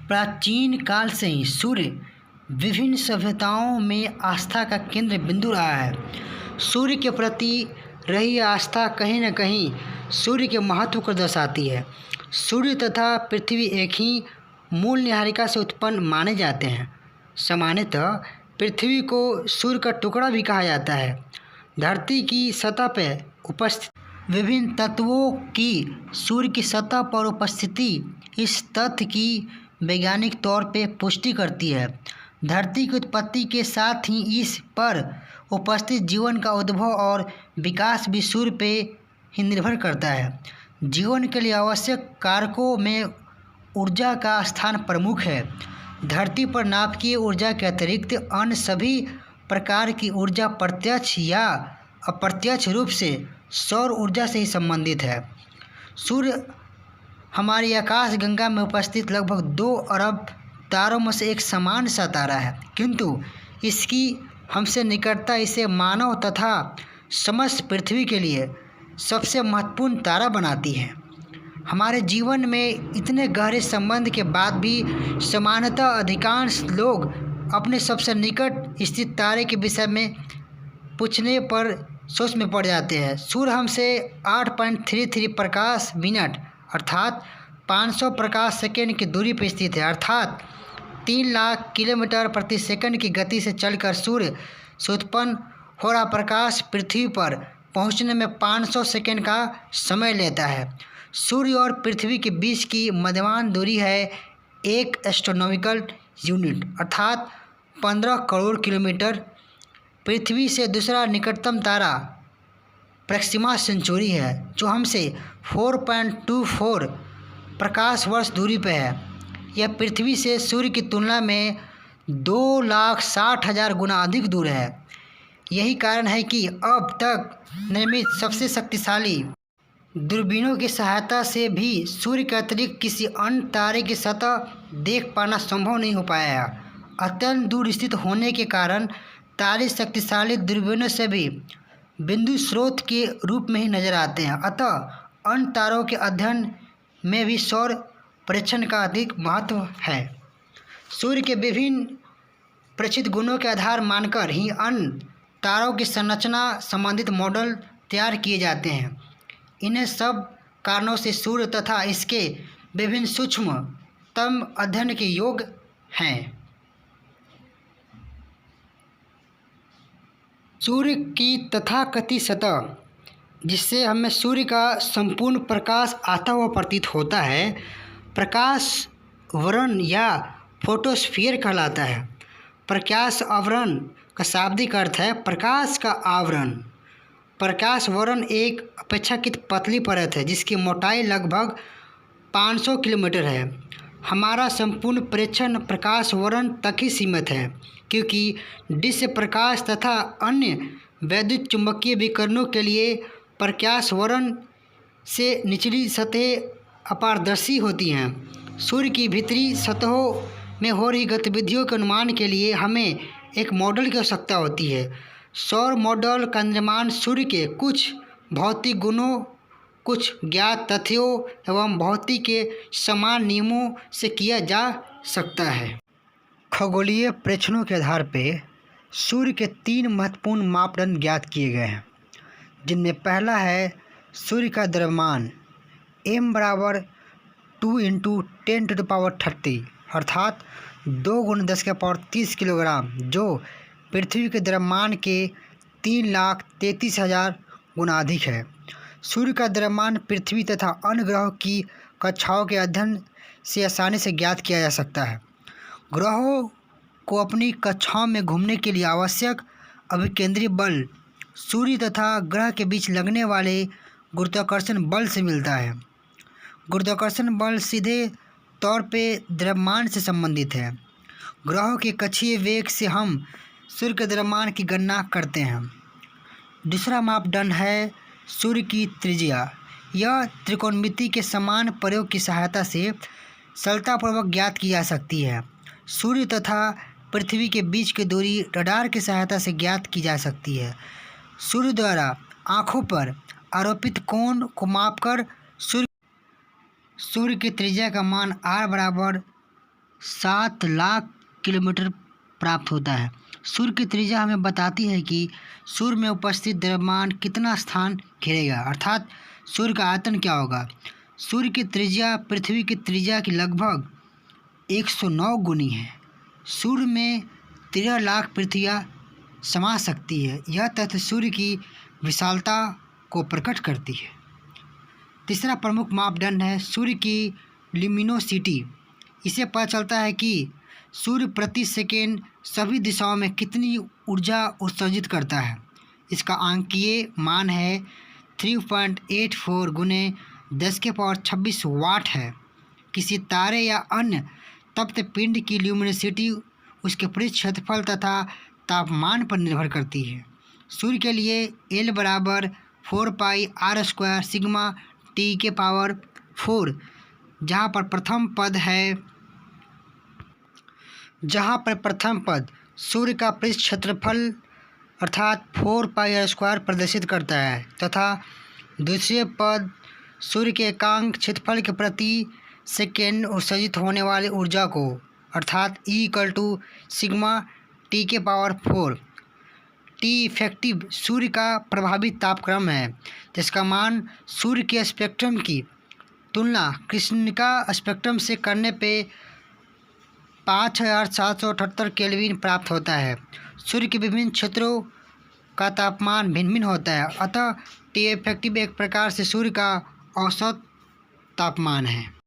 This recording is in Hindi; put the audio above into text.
प्राचीन काल से ही सूर्य विभिन्न सभ्यताओं में आस्था का केंद्र बिंदु रहा है। सूर्य के प्रति रही आस्था कहीं न कहीं सूर्य के महत्व को दर्शाती है। सूर्य तथा पृथ्वी एक ही मूल निहारिका से उत्पन्न माने जाते हैं। सामान्यतः पृथ्वी को सूर्य का टुकड़ा भी कहा जाता है। धरती की सतह पर उपस्थित विभिन्न तत्वों की सूर्य की सतह पर उपस्थिति इस तथ्य की वैज्ञानिक तौर पे पुष्टि करती है। धरती की उत्पत्ति के साथ ही इस पर उपस्थित जीवन का उद्भव और विकास भी सूर्य पे ही निर्भर करता है। जीवन के लिए आवश्यक कारकों में ऊर्जा का स्थान प्रमुख है। धरती पर नाभिकीय ऊर्जा के अतिरिक्त अन्य सभी प्रकार की ऊर्जा प्रत्यक्ष या अप्रत्यक्ष रूप से सौर ऊर्जा से ही संबंधित है। सूर्य हमारी आकाश गंगा में उपस्थित लगभग 2 अरब तारों में से एक समान सा तारा है, किंतु इसकी हमसे निकटता इसे मानव तथा समस्त पृथ्वी के लिए सबसे महत्वपूर्ण तारा बनाती है। हमारे जीवन में इतने गहरे संबंध के बाद भी सामान्यतः अधिकांश लोग अपने सबसे निकट स्थित तारे के विषय में पूछने पर सोच में पड़ जाते हैं। सूर्य हमसे 8.33 प्रकाश मिनट अर्थात 500 प्रकाश सेकंड की दूरी पर स्थित है, अर्थात 3 लाख किलोमीटर प्रति सेकंड की गति से चलकर सूर्य से उत्पन्न हो रहा प्रकाश पृथ्वी पर पहुंचने में 500 सेकंड का समय लेता है। सूर्य और पृथ्वी के बीच की मध्यमान दूरी है 1 एस्ट्रोनॉमिकल यूनिट अर्थात 15 करोड़ किलोमीटर। पृथ्वी से दूसरा निकटतम तारा प्रोक्सिमा सेंचुरी है, जो हमसे 4.24 प्रकाश वर्ष दूरी पर है। यह पृथ्वी से सूर्य की तुलना में 2,60,000 गुना अधिक दूर है। यही कारण है कि अब तक निर्मित सबसे शक्तिशाली दूरबीनों की सहायता से भी सूर्य के अतिरिक्त किसी अन्य तारे की सतह देख पाना संभव नहीं हो पाया है। अत्यंत दूर स्थित होने के कारण तारे शक्तिशाली दूरबीनों से भी बिंदु स्रोत के रूप में ही नजर आते हैं। अतः अन्य तारों के अध्ययन में भी सौर परीक्षण का अधिक महत्व है। सूर्य के विभिन्न परिचित गुणों के आधार मानकर ही अन्य तारों की संरचना संबंधित मॉडल तैयार किए जाते हैं। इन्हें सब कारणों से सूर्य तथा इसके विभिन्न सूक्ष्मतम अध्ययन के योग्य हैं। सूर्य की तथाकथित सतह, जिससे हमें सूर्य का संपूर्ण प्रकाश आता हुआ प्रतीत होता है, प्रकाश आवरण या फोटोस्फीयर कहलाता है। प्रकाश आवरण का शाब्दिक अर्थ है प्रकाश का आवरण। प्रकाश आवरण एक अपेक्षाकृत पतली परत है जिसकी मोटाई लगभग 500 किलोमीटर है। हमारा संपूर्ण प्रेक्षण प्रकाश आवरण तक ही सीमित है, क्योंकि डिश प्रकाश तथा अन्य वैद्युत चुंबकीय विकिरणों के लिए प्रकाश आवरण से निचली सतहें अपारदर्शी होती हैं। सूर्य की भीतरी सतहों में हो रही गतिविधियों के अनुमान के लिए हमें एक मॉडल की आवश्यकता होती है। सौर मॉडल का निर्माण सूर्य के कुछ भौतिक गुणों, कुछ ज्ञात तथ्यों एवं भौतिक के समान नियमों से किया जा सकता है। खगोलीय प्रेक्षणों के आधार पर सूर्य के 3 महत्वपूर्ण मापदंड ज्ञात किए गए हैं, जिनमें पहला है सूर्य का द्रव्यमान m बराबर 2 × 10⁻30 अर्थात 2 × 10⁻30 किलोग्राम, जो पृथ्वी के द्रव्यमान के 3,33,000 गुना अधिक है। सूर्य का द्रव्यमान पृथ्वी तथा अन्य ग्रहों की कक्षाओं के अध्ययन से आसानी से ज्ञात किया जा सकता है। ग्रहों को अपनी कक्षाओं में घूमने के लिए आवश्यक अभिकेंद्री बल सूर्य तथा ग्रह के बीच लगने वाले गुरुत्वाकर्षण बल से मिलता है। गुरुत्वाकर्षण बल सीधे तौर पे द्रव्यमान से संबंधित है। ग्रहों के कक्षीय वेग से हम सूर्य के द्रव्यमान की गणना करते हैं। दूसरा मापदंड है सूर्य की त्रिज्या। यह त्रिकोणमिति के समान प्रयोग की सहायता से सरलतापूर्वक ज्ञात की जा सकती है। सूर्य तथा पृथ्वी के बीच की दूरी रडार की सहायता से ज्ञात की जा सकती है। सूर्य द्वारा आँखों पर आरोपित कोण को मापकर सूर्य की त्रिज्या का मान r बराबर 7 लाख किलोमीटर प्राप्त होता है। सूर्य की त्रिज्या हमें बताती है कि सूर्य में उपस्थित द्रव्यमान कितना स्थान घेरेगा, अर्थात सूर्य का आयतन क्या होगा। सूर्य की त्रिज्या पृथ्वी की त्रिज्या की लगभग 109 गुनी है। सूर्य में 13 लाख पृथ्वियाँ समा सकती है। यह तथ्य सूर्य की विशालता को प्रकट करती है। तीसरा प्रमुख मापदंड है सूर्य की ल्यूमिनोसिटी। इससे पता चलता है कि सूर्य प्रति सेकेंड सभी दिशाओं में कितनी ऊर्जा उत्सर्जित करता है। इसका अंकीय मान है 3.84 गुने 10⁻26 वाट है। किसी तारे या अन्य तप्त पिंड की ल्यूमिनोसिटी उसके पृष्ठ क्षेत्रफल तथा तापमान पर निर्भर करती है। सूर्य के लिए L बराबर 4πr² सिग्मा T⁴ जहाँ पर प्रथम पद सूर्य का पृष्ठ क्षेत्रफल अर्थात 4πr² प्रदर्शित करता है तथा दूसरे पद सूर्य के एकांक क्षेत्रफल के प्रति सेकेंड उत्सर्जित होने वाली ऊर्जा को अर्थात E = sigma T⁴। T effective सूर्य का प्रभावी तापक्रम है, जिसका मान सूर्य के स्पेक्ट्रम की तुलना कृष्णिका स्पेक्ट्रम से करने पे 5778 केल्विन प्राप्त होता है। सूर्य के विभिन्न क्षेत्रों का तापमान भिन्न भिन्न होता है, अतः टी इफेक्टिव एक प्रकार से सूर्य का औसत तापमान है।